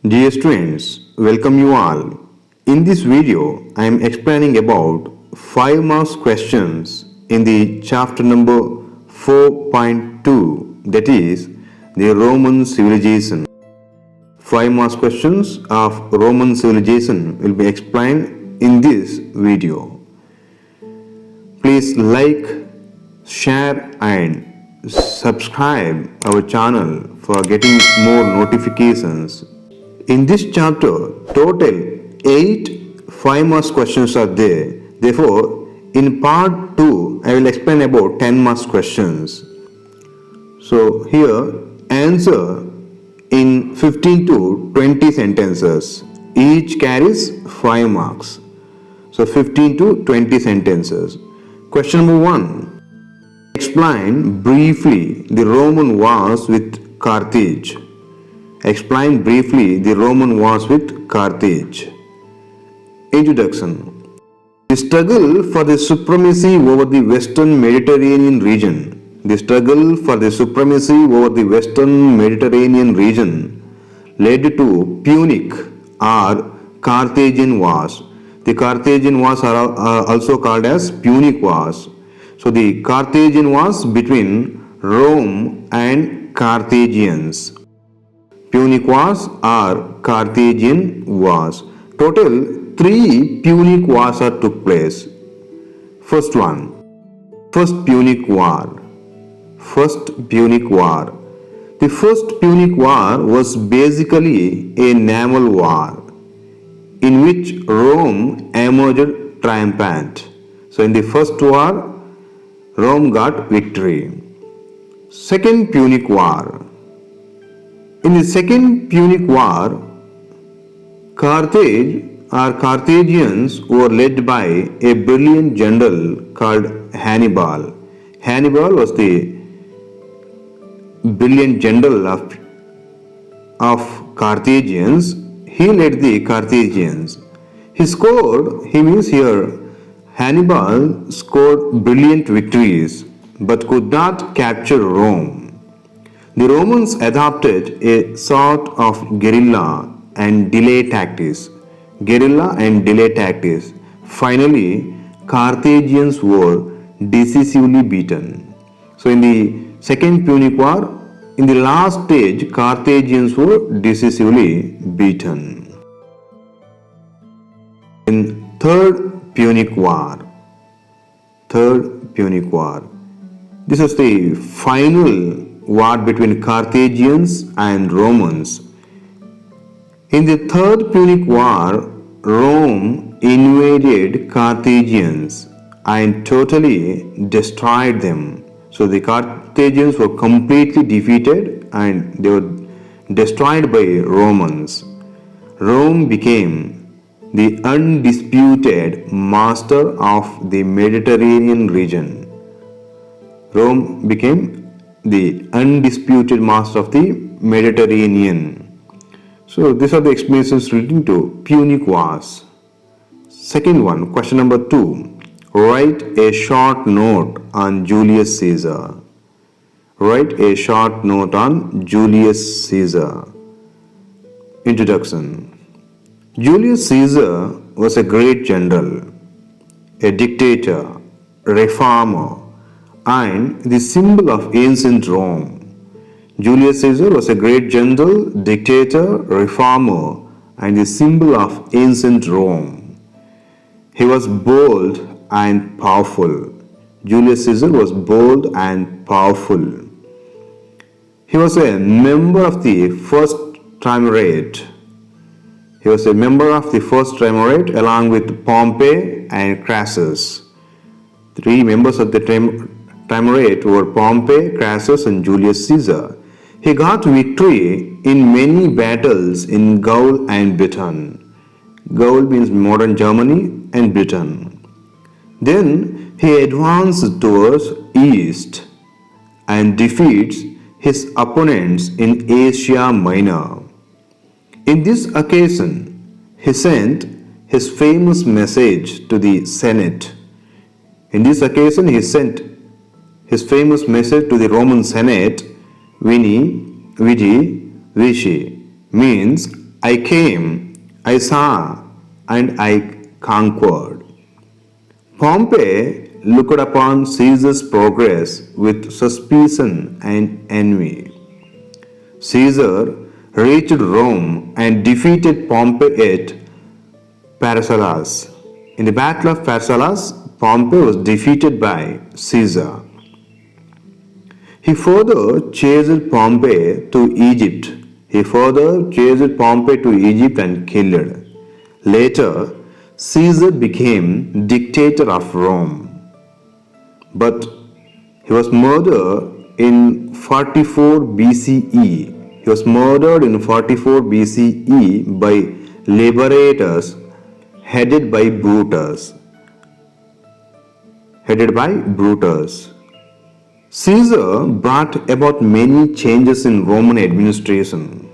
Dear students, welcome you all. In this video, I am explaining about 5 marks questions in the chapter number 4.2, that is the Roman civilization. 5 marks questions of Roman civilization will be explained in this video. Please like, share and subscribe our channel for getting more notifications. In this chapter, total 8 5 marks questions are there. Therefore, in part 2, I will explain about 10 marks questions. So, here, answer in 15 to 20 sentences. Each carries 5 marks. So, 15 to 20 sentences. Question number 1. Explain briefly the Roman wars with Carthage. Explain briefly the Roman wars with Carthage. Introduction. The struggle for the supremacy over the Western Mediterranean region. The struggle for the supremacy over the Western Mediterranean region led to Punic or Carthaginian wars. The Carthaginian wars are also called as Punic wars. So the Carthaginian wars between Rome and Carthaginians. Punic wars or Carthaginian wars. Total 3 Punic wars took place. First one, First Punic War. First Punic War. The First Punic War was basically a naval war in which Rome emerged triumphant. So in the first war, Rome got victory. Second Punic War. In the Second Punic War, Carthage or Carthaginians were led by a brilliant general called Hannibal. Hannibal was the brilliant general of Carthaginians. He led the Carthaginians. Hannibal scored brilliant victories but could not capture Rome. The Romans adopted a sort of guerrilla and delay tactics. Finally, Carthaginians were decisively beaten. So in the Second Punic War, in the last stage, Carthaginians were decisively beaten. In Third Punic War, this is the final war between Carthaginians and Romans. In the Third Punic War, Rome invaded Carthaginians and totally destroyed them. So the Carthaginians were completely defeated and they were destroyed by Romans. Rome became the undisputed master of the Mediterranean region. Rome became the undisputed master of the Mediterranean. So these are the explanations relating to Punic Wars. Second one, question number 2. Write a short note on Julius Caesar. Write a short note on Julius Caesar. Introduction. Julius Caesar was a great general, a dictator, reformer, and the symbol of ancient Rome. Julius Caesar was a great general, dictator, reformer, and the symbol of ancient Rome. He was bold and powerful. Julius Caesar was bold and powerful. He was a member of the first triumvirate. Along with Pompey and Crassus. 3 members of the triumvirate were Pompey, Crassus, and Julius Caesar. He got victory in many battles in Gaul and Britain. Gaul means modern Germany and Britain. Then he advanced towards east and defeats his opponents in Asia Minor. In this occasion, he sent his famous message to the Senate. His famous message to the Roman Senate, Vini, Vidi, Vici, means I came, I saw, and I conquered. Pompey looked upon Caesar's progress with suspicion and envy. Caesar reached Rome and defeated Pompey at Pharsalus. In the Battle of Pharsalus, Pompey was defeated by Caesar. He further chased Pompey to Egypt. And killed. Later, Caesar became dictator of Rome. But he was murdered in 44 BCE. By liberators headed by Brutus. Caesar brought about many changes in Roman administration.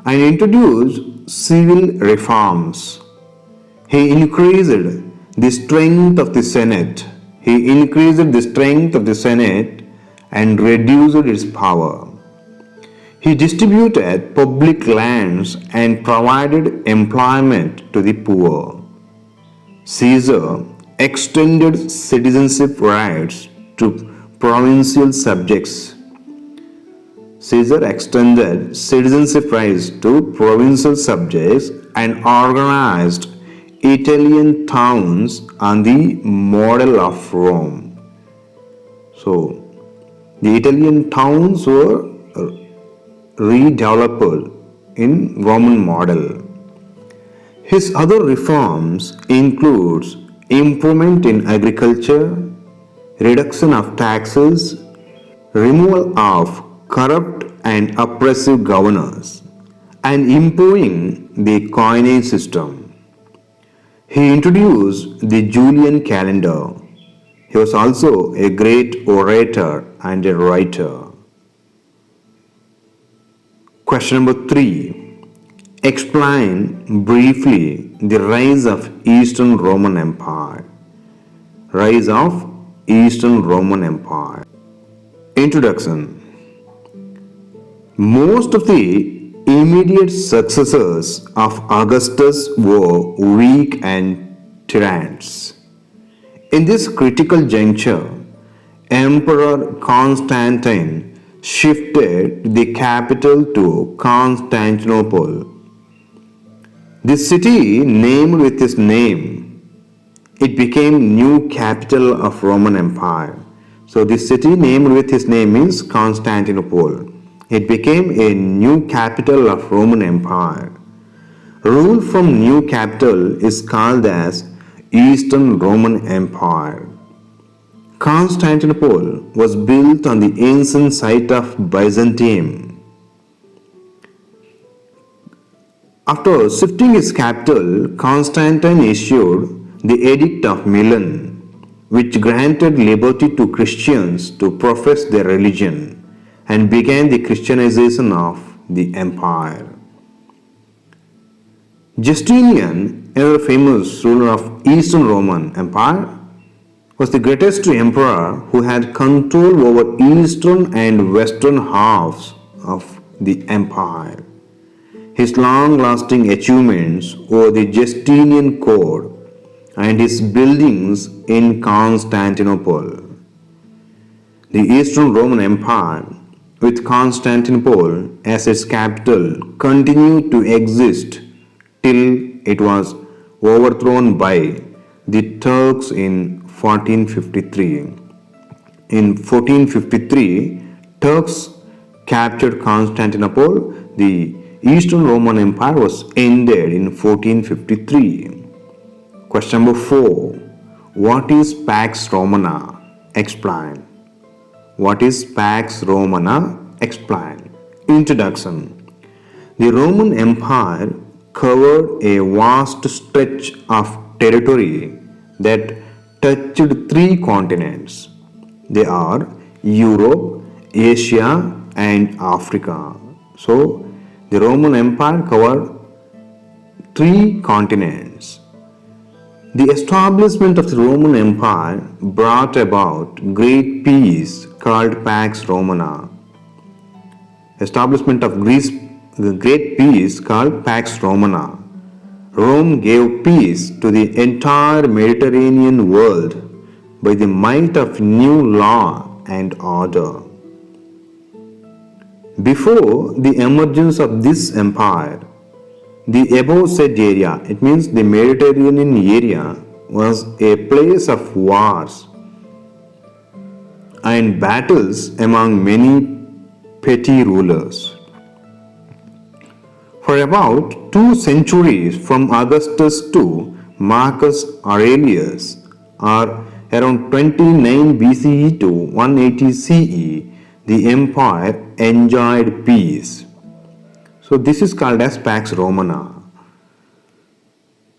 And introduced civil reforms. He increased the strength of the Senate and reduced its power. He distributed public lands and provided employment to the poor. Caesar extended citizenship rights to provincial subjects. And organized Italian towns on the model of Rome. So, the Italian towns were redeveloped in Roman model. His other reforms includes improvement in agriculture, reduction of taxes, removal of corrupt and oppressive governors, and improving the coinage system. He introduced the Julian calendar. He was also a great orator and a writer. Question number 3. Explain briefly the rise of Eastern Roman Empire. Introduction. Most of the immediate successors of Augustus were weak and tyrants. In this critical juncture, Emperor Constantine shifted the capital to Constantinople. The city named with his name, it became new capital of Roman Empire. So the city named with his name means Constantinople. It became a new capital of Roman Empire. Rule from new capital is called as Eastern Roman Empire. Constantinople was built on the ancient site of Byzantium. After shifting its capital, Constantine issued the Edict of Milan, which granted liberty to Christians to profess their religion and began the Christianization of the empire. Justinian, another famous ruler of Eastern Roman Empire, was the greatest emperor who had control over eastern and western halves of the empire. His long-lasting achievements were the Justinian Code and his buildings in Constantinople. The Eastern Roman Empire, with Constantinople as its capital, continued to exist till it was overthrown by the Turks in 1453. In 1453, Turks captured Constantinople. The Eastern Roman Empire was ended in 1453. Question number 4. What is Pax Romana? Explain. What is Pax Romana? Explain. Introduction. The Roman Empire covered a vast stretch of territory that touched 3 continents. They are Europe, Asia, and Africa. So, the Roman Empire covered 3 continents. The establishment of the Roman Empire brought about great peace called Pax Romana. Establishment of Greece, the great peace called Pax Romana. Rome gave peace to the entire Mediterranean world by the might of new law and order. Before the emergence of this empire, the above said area, it means the Mediterranean area, was a place of wars and battles among many petty rulers. For about 2 centuries, from Augustus to Marcus Aurelius, or around 29 BCE to 180 CE, the empire enjoyed peace. So this is called as Pax Romana.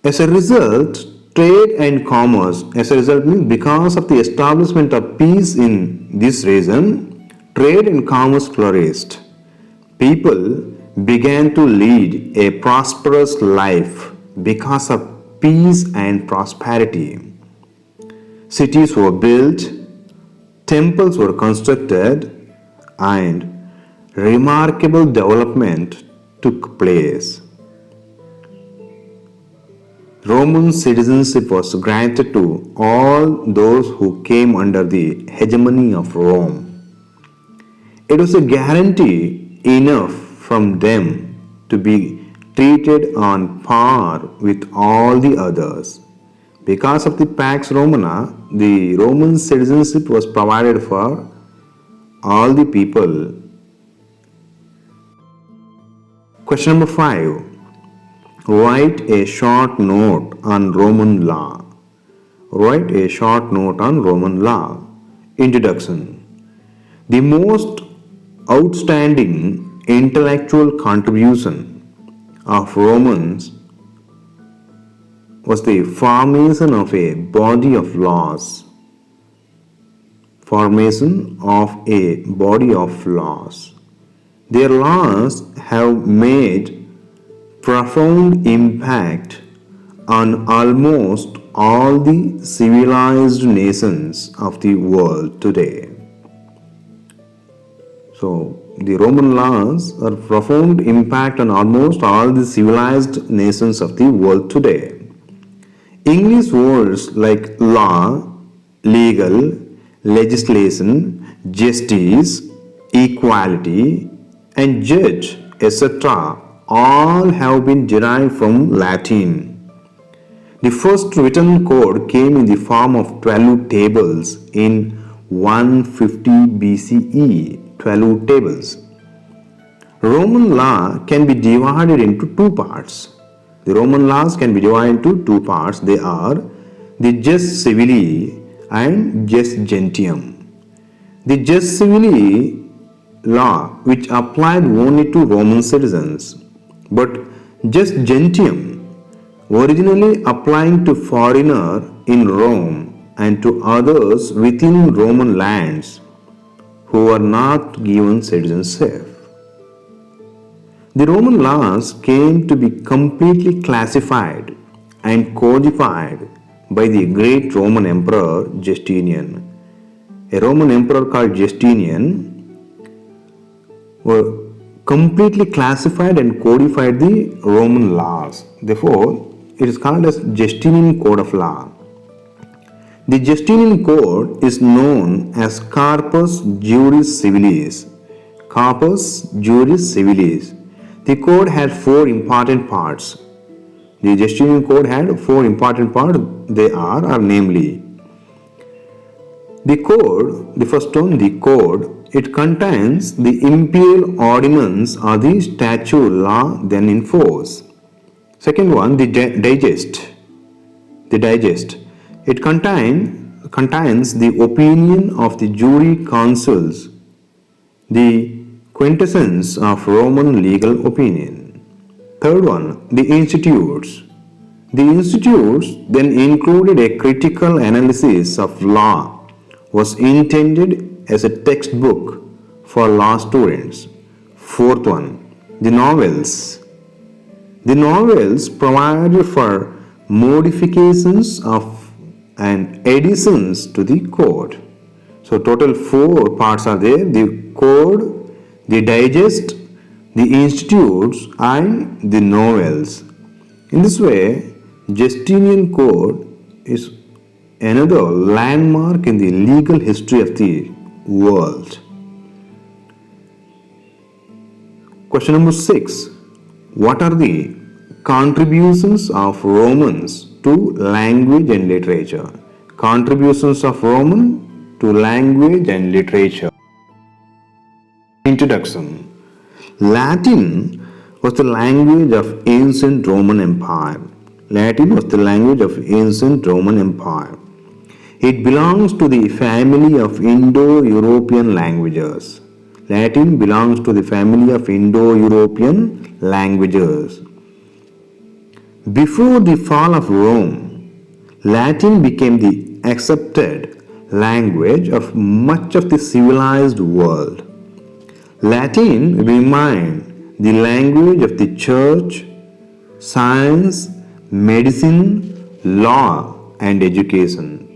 As a result, trade and commerce, as a result means because of the establishment of peace in this region, trade and commerce flourished. People began to lead a prosperous life because of peace and prosperity. Cities were built, temples were constructed, and remarkable development took place. Roman citizenship was granted to all those who came under the hegemony of Rome. It was a guarantee enough from them to be treated on par with all the others. Because of the Pax Romana, the Roman citizenship was provided for all the people. Question number 5. Write a short note on Roman law. Write a short note on Roman law. Introduction. The most outstanding intellectual contribution of Romans was the formation of a body of laws. Formation of a body of laws. Their laws have made profound impact on almost all the civilized nations of the world today. So, the Roman laws are profound impact on almost all the civilized nations of the world today. English words like law, legal, legislation, justice, equality, and judge, etc. all have been derived from Latin. The first written code came in the form of 12 tables in 150 BCE, 12 tables. Roman law can be divided into 2 parts. The Roman laws can be divided into 2 parts. They are the jus civili and jus gentium. The jus civili law which applied only to Roman citizens, but jus gentium originally applying to foreigner in Rome and to others within Roman lands who are not given citizenship. The Roman laws came to be completely classified and codified by the great Roman Emperor Justinian. A Roman emperor called Justinian were completely classified and codified the Roman laws. Therefore, it is called as Justinian Code of Law. The Justinian Code is known as Corpus Juris Civilis. Corpus Juris Civilis. The code had 4 important parts. The Justinian Code had 4 important parts. They are namely, the code, the first one, the code, it contains the imperial ordinance or the statute law then in force. Second one, the digest. The digest. It contains the opinion of the jury councils, the quintessence of Roman legal opinion. Third one, the institutes. The institutes then included a critical analysis of law, was intended as a textbook for law students. Fourth one, the novels. The novels provided for modifications of and additions to the code. So total 4 parts are there: the code, the digest, the institutes and the novels. In this way, Justinian Code is another landmark in the legal history of the world. Question number 6. What are the contributions of Romans to language and literature? Contributions of Roman to language and literature. Introduction. Latin was the language of ancient Roman Empire. Latin was the language of ancient Roman Empire. It belongs to the family of Indo-European languages. Latin belongs to the family of Indo-European languages. Before the fall of Rome, Latin became the accepted language of much of the civilized world. Latin remained the language of the church, science, medicine, law, and education.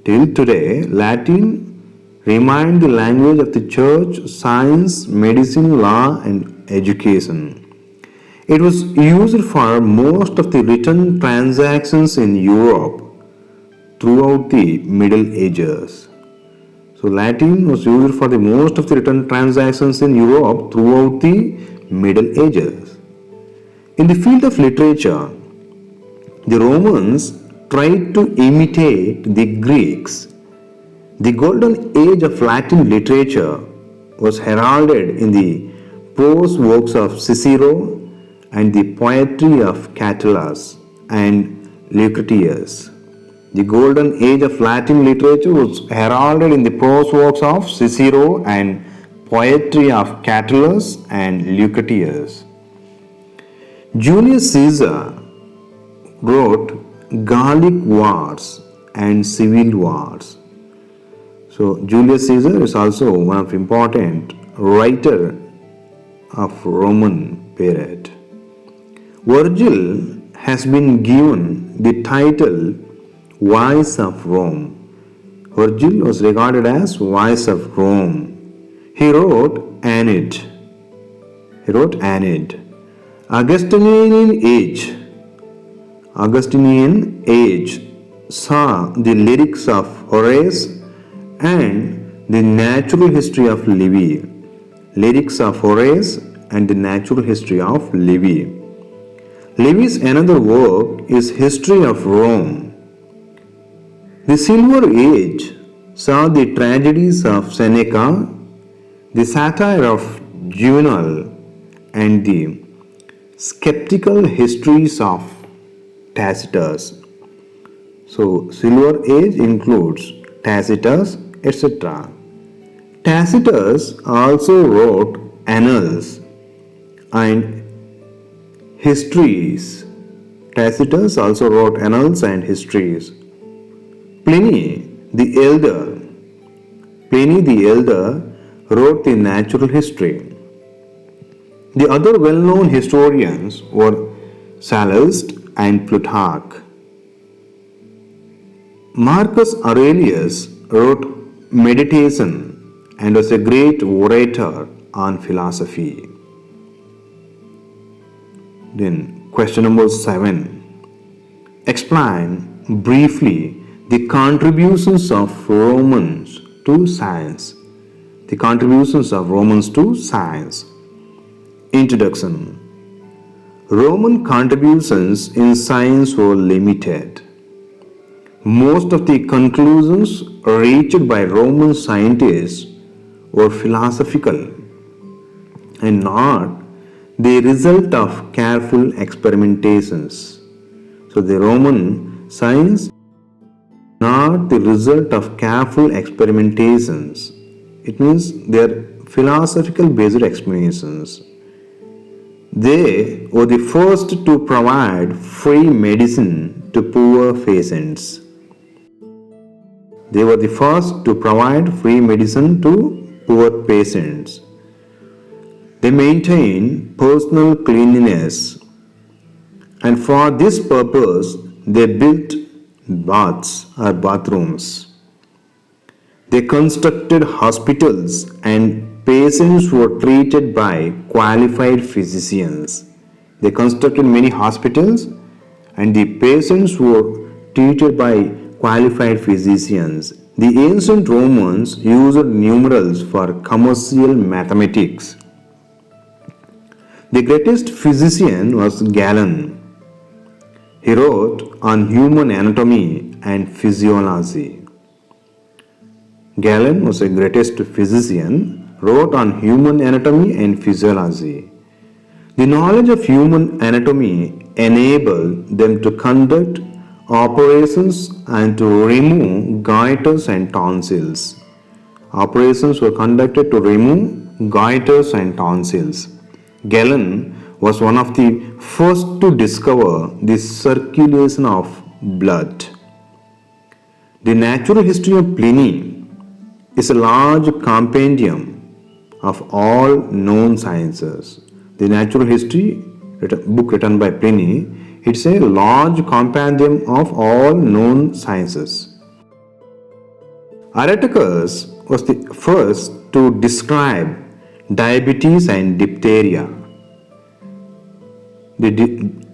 Till today, Latin remained the language of the church, science, medicine, law, and education. It was used for most of the written transactions in Europe throughout the Middle Ages. So Latin was used for the most of the written transactions in Europe throughout the Middle Ages. In the field of literature, the Romans tried to imitate the Greeks. The golden age of Latin literature was heralded in the prose works of Cicero and the poetry of Catullus and Lucretius. The golden age of Latin literature was heralded in the prose works of Cicero and poetry of Catullus and Lucretius. Julius Caesar wrote Gallic wars and civil wars. So Julius Caesar is also one of important writer of Roman period. Virgil has been given the title Voice of Rome. Virgil was regarded as Voice of Rome. He wrote Aeneid. Augustinian age saw the lyrics of Horace and the natural history of Livy. Lyrics of Horace and the natural history of Livy. Livy's another work is History of Rome. The Silver Age saw the tragedies of Seneca, the satire of Juvenal, and the skeptical histories of Tacitus. So, Silver Age includes Tacitus, etc. Tacitus also wrote annals and histories. Tacitus also wrote annals and histories. Pliny the Elder wrote the natural history. The other well-known historians were Sallust and Plutarch. Marcus Aurelius wrote Meditation and was a great orator on philosophy. Then question number 7. Explain briefly the contributions of Romans to science. The contributions of Romans to science. Introduction. Roman contributions in science were limited. Most of the conclusions reached by Roman scientists were philosophical and not the result of careful experimentations. So the Roman science not the result of careful experimentations. It means they are philosophical based explanations. They were the first to provide free medicine to poor patients. They were the first to provide free medicine to poor patients. They maintained personal cleanliness, and for this purpose they built baths or bathrooms. They constructed hospitals and patients were treated by qualified physicians. They constructed many hospitals and the patients were treated by qualified physicians. The ancient Romans used numerals for commercial mathematics. The greatest physician was Galen. He wrote on human anatomy and physiology. Galen was the greatest physician, wrote on human anatomy and physiology. The knowledge of human anatomy enabled them to conduct operations and to remove goiters and tonsils. Operations were conducted to remove goiters and tonsils. Galen was one of the first to discover the circulation of blood. The natural history of Pliny is a large compendium of all known sciences. The natural history book written by Pliny, it's a large compendium of all known sciences. Areticus was the first to describe diabetes and diphtheria. The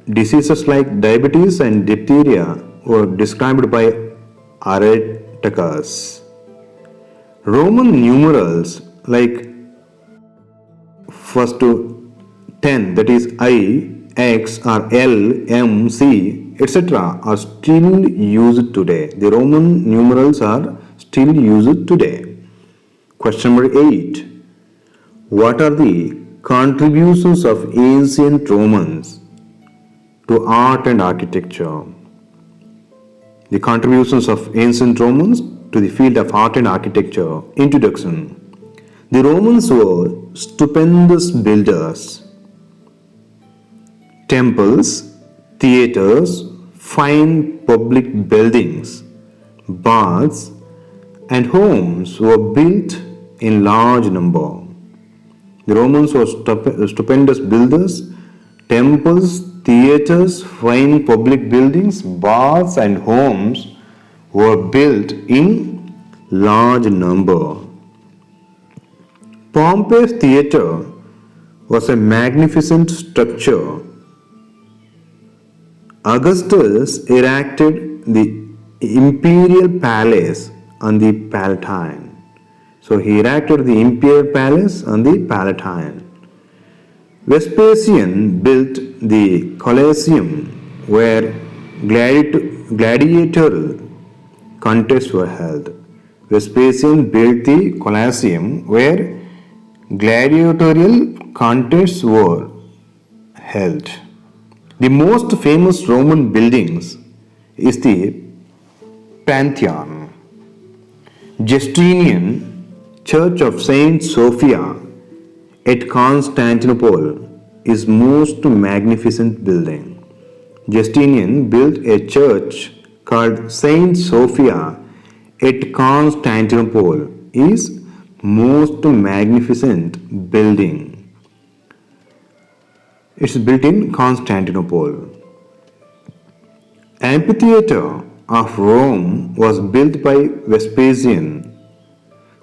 diseases like diabetes and diphtheria were described by Areticus. Roman numerals like first to 10, that is I, X or L, M, C, etc. are still used today. The Roman numerals are still used today. Question number 8. What are the contributions of ancient Romans to art and architecture? The contributions of ancient Romans to the field of art and architecture. Introduction. The Romans were stupendous builders. Temples, theaters, fine public buildings, baths, and homes were built in large number. The Romans were stupendous builders. Temples, theaters, fine public buildings, baths, and homes were built in large number. Pompey's theatre was a magnificent structure. Augustus erected the imperial palace on the Palatine. So he erected the imperial palace on the Palatine. Vespasian built the Colosseum where gladiatorial contests were held. Vespasian built the Colosseum where gladiatorial contests were held. The most famous Roman buildings is the Pantheon. Justinian Church of Saint Sophia at Constantinople is most magnificent building. Justinian built a church called Saint Sophia at Constantinople is most magnificent building. It's built in Constantinople. Amphitheater of Rome was built by Vespasian.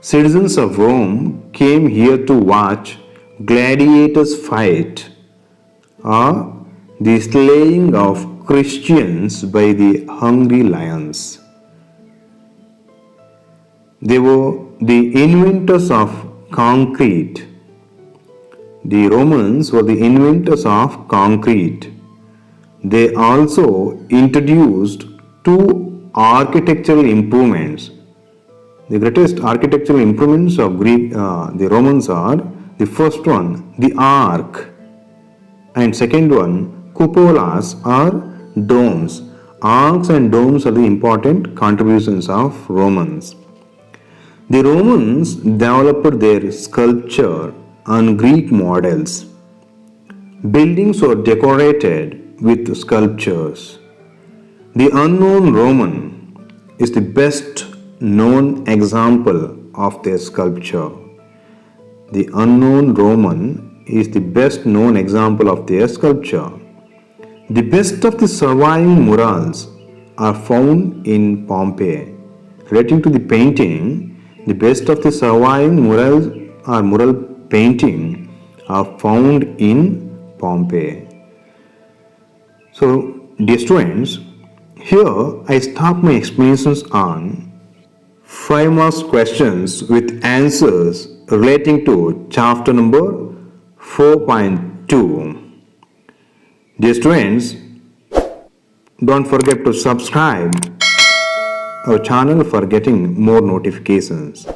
Citizens of Rome came here to watch gladiators fight or the slaying of Christians by the hungry lions. They were the inventors of concrete. The Romans were the inventors of concrete. They also introduced two architectural improvements. The greatest architectural improvements of the Romans are the first one, the ark, and second one, cupolas or domes. Arcs and domes are the important contributions of Romans. The Romans developed their sculpture on Greek models. Buildings were decorated with sculptures. The unknown Roman is the best known example of their sculpture. The unknown Roman is the best known example of their sculpture. The best of the surviving murals are found in Pompeii. Relating to the painting, the best of the surviving murals or mural painting are found in Pompeii. So, dear students, here I stop my explanations on 5 marks questions with answers relating to chapter number 4.2. Dear students, don't forget to subscribe our channel for getting more notifications.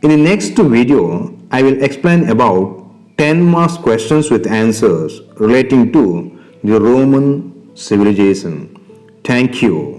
In the next video, I will explain about 10 marks questions with answers relating to the Roman civilization. Thank you.